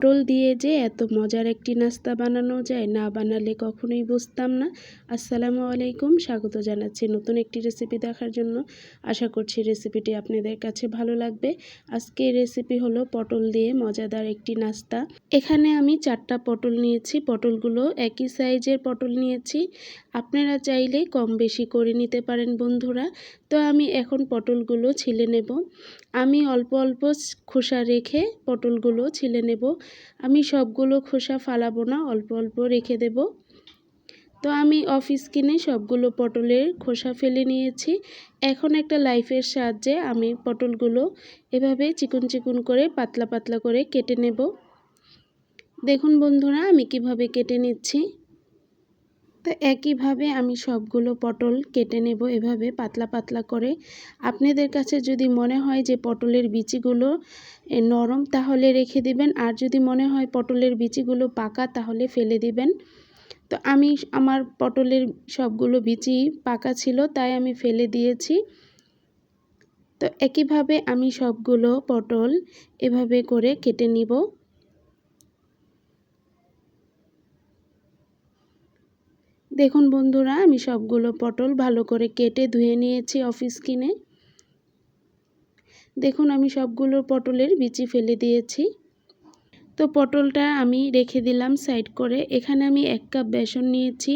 পটল দিয়ে যে এত মজার একটি নাস্তা বানানো যায়, না বানালে কখনোই বুঝতাম না। আসসালামু আলাইকুম, স্বাগত জানাচ্ছি নতুন একটি রেসিপি দেখার জন্য। আশা করছি রেসিপিটি আপনাদের কাছে ভালো লাগবে। আজকের রেসিপি হলো পটল দিয়ে মজাদার একটি নাস্তা। এখানে আমি 4টা পটল নিয়েছি। পটলগুলো একই সাইজের পটল নিয়েছি। আপনারা চাইলে কম বেশি করে নিতে পারেন বন্ধুরা। তো আমি এখন পটলগুলো ছিলে নেব। আমি অল্প অল্প খোসা রেখে পটলগুলো ছিলে নেব। আমি সবগুলো খোসা ফালাবো না, অল্প অল্প রেখে দেব। তো আমি অফ স্ক্রিনে সবগুলো পটলের খোসা ফেলে নিয়েছি। এখন একটা নাইফের সাহায্যে আমি পটলগুলো এভাবে চিকন চিকন করে পাতলা পাতলা করে কেটে নেব। দেখুন বন্ধুরা আমি কিভাবে কেটে নিচ্ছি। তো একইভাবে আমি সবগুলো পটল কেটে নেব এভাবে পাতলা পাতলা করে। আপনাদের কাছে যদি মনে হয় যে পটলের বিচিগুলো নরম তাহলে রেখে দিবেন, আর যদি মনে হয় পটলের বিচিগুলো পাকা তাহলে ফেলে দিবেন। তো আমি আমার পটলের সবগুলো বিচি পাকা ছিল তাই আমি ফেলে দিয়েছি। তো একইভাবে আমি সবগুলো পটল এভাবে করে কেটে নিব। দেখুন বন্ধুরা আমি সবগুলো পটল ভালো করে কেটে ধুয়ে নিয়েছি অফ স্ক্রিনে। দেখুন আমি সবগুলো পটলের বিচি ফেলে দিয়েছি। তো পটলটা আমি রেখে দিলাম সাইড করে। এখানে আমি 1 কাপ বেসন নিয়েছি,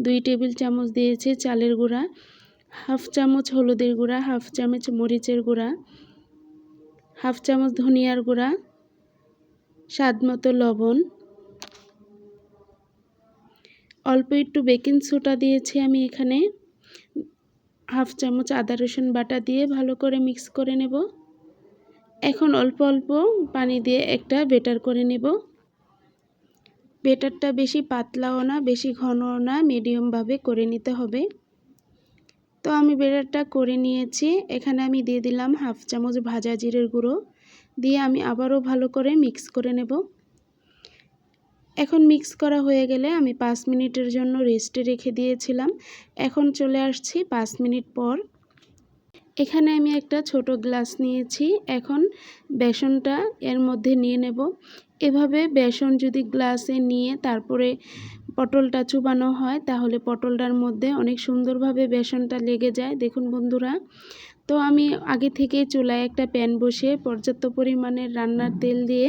2 টেবিল চামচ দিয়েছি চালের গুঁড়া, হাফ চামচ হলুদের গুঁড়া, হাফ চামচ মরিচের গুঁড়া, হাফ চামচ ধনিয়ার গুঁড়া, স্বাদ মতো লবণ, অল্প একটু বেকিং সোডা দিয়েছি আমি এখানে, হাফ চামচ আদা রসুন বাটা দিয়ে ভালো করে মিক্স করে নেব। এখন অল্প অল্প পানি দিয়ে একটা বেটার করে নেব। বেটারটা বেশি পাতলাও না বেশি ঘনও না, মিডিয়ামভাবে করে নিতে হবে। তো আমি বেটারটা করে নিয়েছি। এখানে আমি দিয়ে দিলাম হাফ চামচ ভাজা জিরের গুঁড়ো, দিয়ে আমি আবারও ভালো করে মিক্স করে নেব। এখন মিক্স করা হয়ে গেলে আমি 5 মিনিটের জন্য রেস্টে রেখে দিয়েছিলাম। এখন চলে আসছি 5 মিনিট পর। এখানে আমি একটা ছোট গ্লাস নিয়েছি। এখন বেসনটা এর মধ্যে নিয়ে নেব। এভাবে বেসন যদি গ্লাসে নিয়ে তারপরে পটলটা চুবানো হয় তাহলে পটলটার মধ্যে অনেক সুন্দরভাবে বেসনটা লেগে যায়। দেখুন বন্ধুরা, তো আমি আগে থেকে চুলায় একটা প্যান বসিয়ে পর্যাপ্ত পরিমাণের রান্নার তেল দিয়ে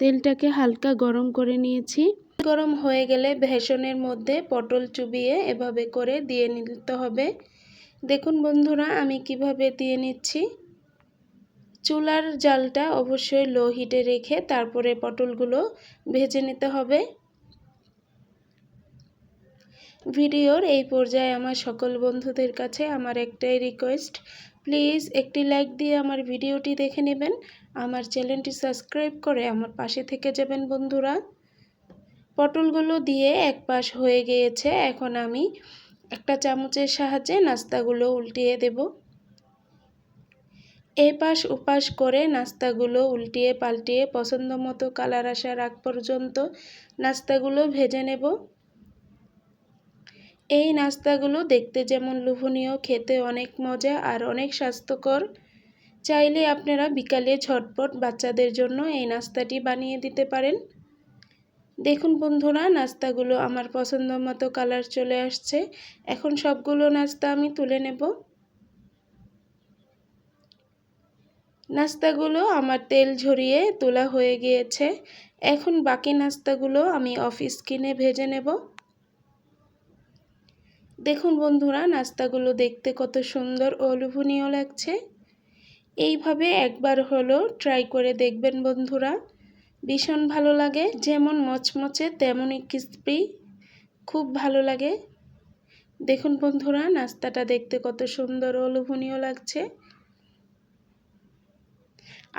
তেলটাকে হালকা গরম করে নিয়েছি। গরম হয়ে গেলে বেসনের মধ্যে পটল চুবিয়ে এভাবে করে দিয়ে নিতে হবে। দেখুন বন্ধুরা আমি কিভাবে দিয়ে নিচ্ছি। চুলার জালটা অবশ্যই লো হিটে রেখে তারপরে পটলগুলো ভেজে নিতে হবে। ভিডিওর এই পর্যায়ে আমার সকল বন্ধুদের কাছে আমার একটাই রিকোয়েস্ট, প্লিজ একটি লাইক দিয়ে আমার ভিডিওটি দেখে নেবেন, আমার চ্যানেলটি সাবস্ক্রাইব করে আমার পাশে থেকে যাবেন বন্ধুরা। পটলগুলো দিয়ে এক পাশ হয়ে গিয়েছে। এখন আমি একটা চামচের সাহায্যে নাস্তাগুলো উল্টিয়ে দেব। এপাশ ওপাশ করে নাস্তাগুলো উল্টিয়ে পাল্টিয়ে পছন্দ মতো কালার আসার আগ পর্যন্ত নাস্তাগুলো ভেজে নেব। এই নাস্তাগুলো দেখতে যেমন লোভনীয়, খেতে অনেক মজা আর অনেক স্বাস্থ্যকর। চাইলে আপনারা বিকালে ঝটপট বাচ্চাদের জন্য এই নাস্তাটি বানিয়ে দিতে পারেন। দেখুন বন্ধুরা নাস্তাগুলো আমার পছন্দ মতো কালার চলে আসছে। এখন সবগুলো নাস্তা আমি তুলে নেব। নাস্তাগুলো আমার তেল ঝরিয়ে তোলা হয়ে গিয়েছে। এখন বাকি নাস্তাগুলো আমি অফ স্ক্রিনে ভেজে নেব। দেখুন বন্ধুরা নাস্তাগুলো দেখতে কত সুন্দর ও লোভনীয় লাগছে। এইভাবে একবার হলো ট্রাই করে দেখবেন বন্ধুরা, ভীষণ ভালো লাগে। যেমন মচমচে তেমনই ক্রিস্পি, খুব ভালো লাগে। দেখুন বন্ধুরা নাস্তাটা দেখতে কত সুন্দর ও লোভনীয় লাগছে।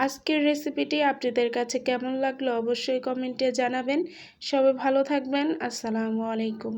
আজকের রেসিপিটি আপনাদের কাছে কেমন লাগলো অবশ্যই কমেন্টে জানাবেন। সবাই ভালো থাকবেন। আসসালামু আলাইকুম।